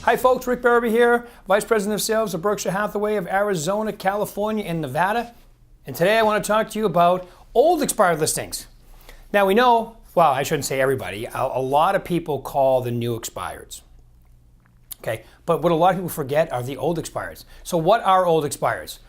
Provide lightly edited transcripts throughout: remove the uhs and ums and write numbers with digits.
Hi folks, Rick Berube here, Vice President of Sales of Berkshire Hathaway of Arizona, California, and Nevada. And today I want to talk to you about old expired listings. Now we know, well, I shouldn't say everybody, a lot of people call the new expireds. Okay, but what a lot of people forget are the old expireds. So what are old expireds?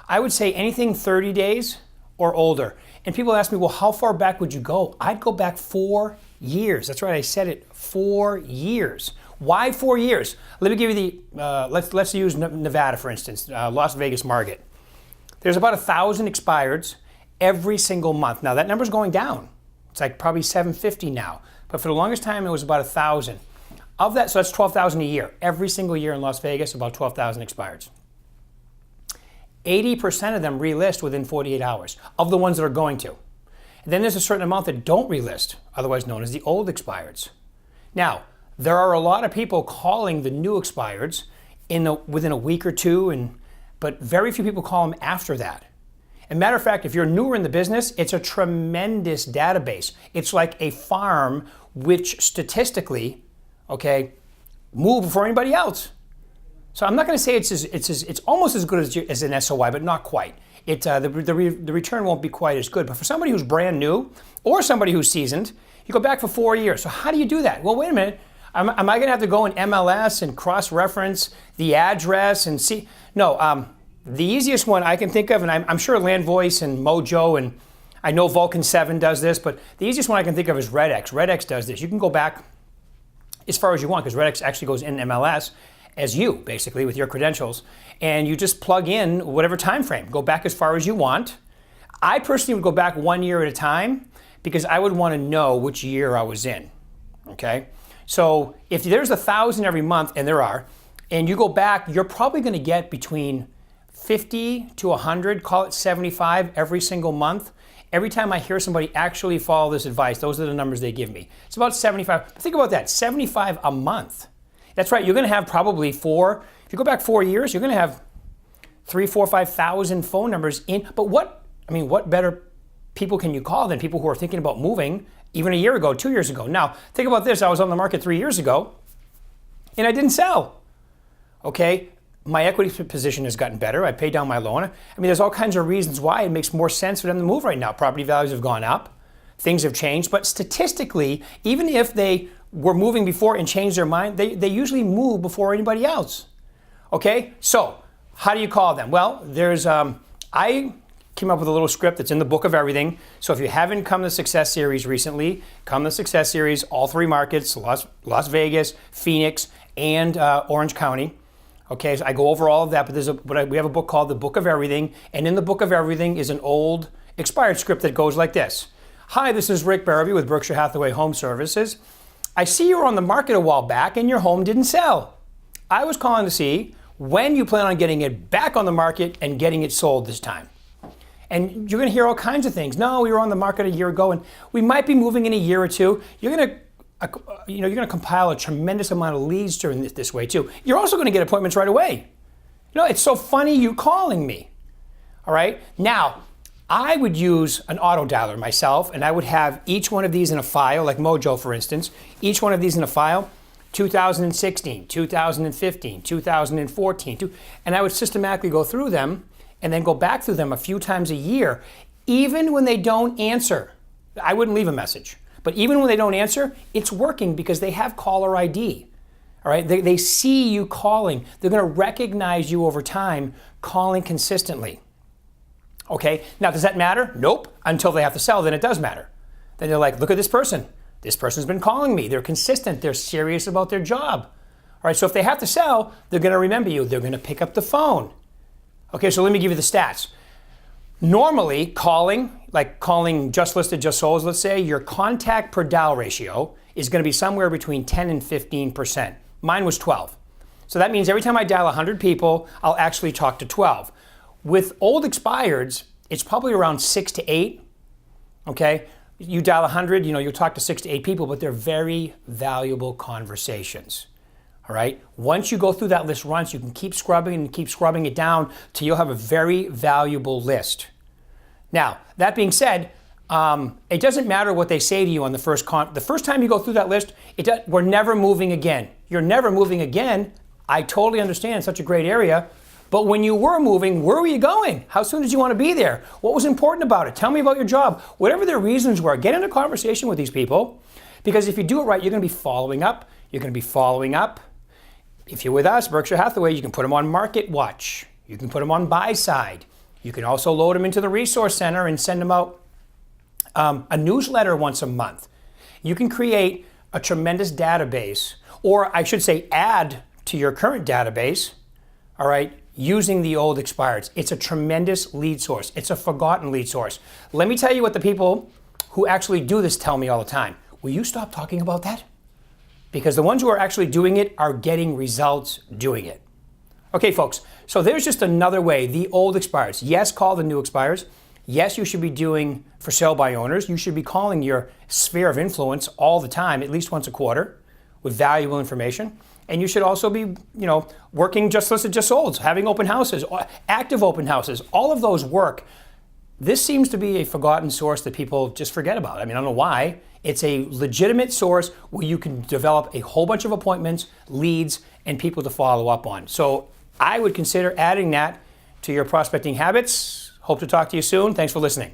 I would say anything 30 days or older. And people ask me, well, how far back would you go? I'd go back 4 years. That's right, I said it, 4 years. Why 4 years? Let me give you the, let's use Nevada, for instance, Las Vegas market. There's about 1,000 expireds every single month. Now that number's going down. It's like probably 750 now. But for the longest time, it was about 1,000. Of that, so that's 12,000 a year. Every single year in Las Vegas, about 12,000 expireds. 80% of them relist within 48 hours, of the ones that are going to. And then there's a certain amount that don't relist, otherwise known as the old expireds. Now, there are a lot of people calling the new expireds within a week or two, but very few people call them after that. As a matter of fact, if you're newer in the business, it's a tremendous database. It's like a farm which statistically, okay, move before anybody else. So I'm not going to say it's almost as good as an SOI, but not quite. The return won't be quite as good. But for somebody who's brand new or somebody who's seasoned, you go back for 4 years. So how do you do that? Well, wait a minute. Am I going to have to go in MLS and cross-reference the address and see? No, the easiest one I can think of, and I'm sure LandVoice and Mojo, and I know Vulcan 7 does this, but the easiest one I can think of is RedX. RedX does this. You can go back as far as you want because RedX actually goes in MLS as you, basically, with your credentials, and you just plug in whatever time frame. Go back as far as you want. I personally would go back 1 year at a time because I would want to know which year I was in, okay? So if there's 1,000 every month, and there are, and you go back, you're probably going to get between 50 to 100, call it 75 every single month. Every time I hear somebody actually follow this advice, those are the numbers they give me. It's about 75. Think about that, 75 a month. That's right, you're going to have probably if you go back 4 years, you're going to have 3,000, 4,000, 5,000 phone numbers in. But what better people can you call than people who are thinking about moving even a year ago, 2 years ago? Now, think about this. I was on the market 3 years ago, and I didn't sell. Okay, my equity position has gotten better. I paid down my loan. I mean, there's all kinds of reasons why it makes more sense for them to move right now. Property values have gone up. Things have changed. But statistically, even if they were moving before and changed their mind, they usually move before anybody else. Okay, so how do you call them? Well, I came up with a little script that's in the Book of Everything. So if you haven't come to the Success Series recently, come to the Success Series, all three markets, Las Vegas, Phoenix, and Orange County. Okay, so I go over all of that, but we have a book called the Book of Everything, and in the Book of Everything is an old expired script that goes like this. Hi, this is Rick Berube with Berkshire Hathaway Home Services. I see you were on the market a while back and your home didn't sell. I was calling to see when you plan on getting it back on the market and getting it sold this time. And you're going to hear all kinds of things. No, we were on the market a year ago, and we might be moving in a year or two. You're going to compile a tremendous amount of leads during this way too. You're also going to get appointments right away. You know, it's so funny you calling me. All right. Now, I would use an auto dialer myself, and I would have each one of these in a file, like Mojo, for instance. Each one of these in a file. 2016, 2015, 2014, and I would systematically go through them and then go back through them a few times a year, even when they don't answer. I wouldn't leave a message, but even when they don't answer, it's working because they have caller ID. All right, they see you calling. They're going to recognize you over time calling consistently. Okay, now does that matter? Nope, until they have to sell, then it does matter. Then they're like, look at this person. This person's been calling me. They're consistent. They're serious about their job. All right, so if they have to sell, they're going to remember you. They're going to pick up the phone. Okay, so let me give you the stats. Normally, calling just listed, just sold, let's say, your contact per dial ratio is going to be somewhere between 10 and 15%. Mine was 12. So that means every time I dial 100 people, I'll actually talk to 12. With old expireds, it's probably around 6 to 8. Okay? You dial 100, you'll talk to 6 to 8 people, but they're very valuable conversations. All right? Once you go through that list once, you can keep scrubbing it down till you'll have a very valuable list. Now, that being said, it doesn't matter what they say to you on the first time you go through that list, we're never moving again. You're never moving again I totally understand, such a great area. But when you were moving, where were you going? How soon did you want to be there? What was important about it? Tell me about your job. Whatever their reasons were, get into conversation with these people, because if you do it right, you're going to be following up. You're going to be following up. If you're with us, Berkshire Hathaway, you can put them on Market Watch. You can put them on Buy Side. You can also load them into the Resource Center and send them out a newsletter once a month. You can create a tremendous database, or I should say add to your current database, all right, using the old expireds. It's a tremendous lead source. It's a forgotten lead source. Let me tell you what the people who actually do this tell me all the time. Will you stop talking about that? Because the ones who are actually doing it are getting results doing it. Okay, folks, so there's just another way, the old expireds. Yes, call the new expires. Yes, you should be doing for sale by owners. You should be calling your sphere of influence all the time, at least once a quarter, with valuable information. And you should also be, working just listed, just sold, having open houses, active open houses. All of those work. This seems to be a forgotten source that people just forget about. I mean, I don't know why. It's a legitimate source where you can develop a whole bunch of appointments, leads, and people to follow up on. So I would consider adding that to your prospecting habits. Hope to talk to you soon. Thanks for listening.